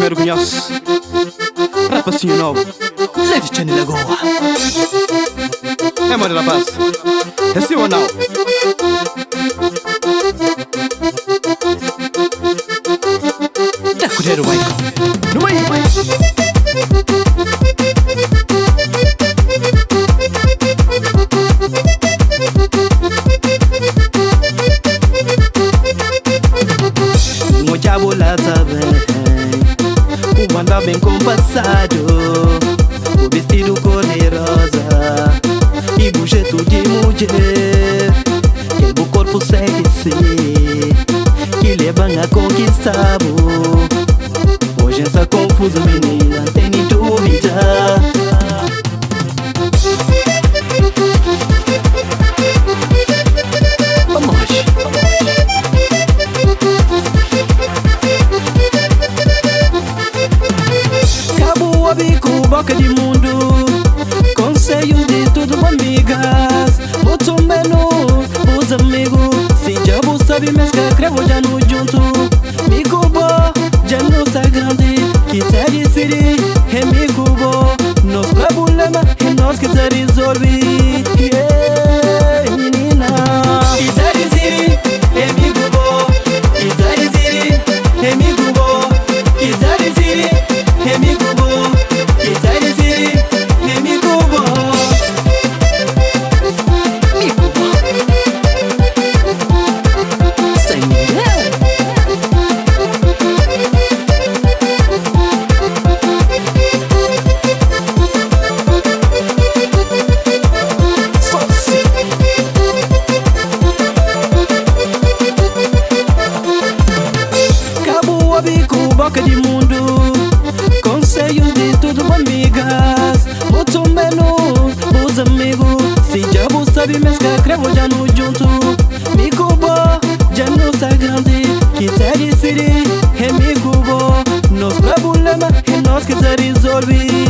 quero conhece. Rapacinho novo, leve Chani Lagoa. É mano rapaz, é seu ou não? Tá colher o Michael, no meio. Mochabo lá sabe, o anda bem compassado, o vestido cor-de-rosa e o jeito de mulher, que o corpo sexy, que leva a conquistar. Hoje essa confusa menina tem nem dúvida. Bico, boca de mundo, conselhos de tudo, amigas. Muito menos os amigos. Se já você sabe, mas que escrevo já no junto. Mico bom, já não está grande. Quiser decidir, é mico bom. Nos problema é nós que se resolve. Yeah, menina. Quiser decidir, é mico bom. Quiser decidir, é mico bom. Quiser decidir, é mico bom. Bico, boca de mundo, conselhos de tudo, amigas. Muito menos os amigos. Se já você sabe, mas que escrevo já no junto. Mico bom, já não está grande. Quiser decidir, é mico bom. Nos problema é nós que se resolve.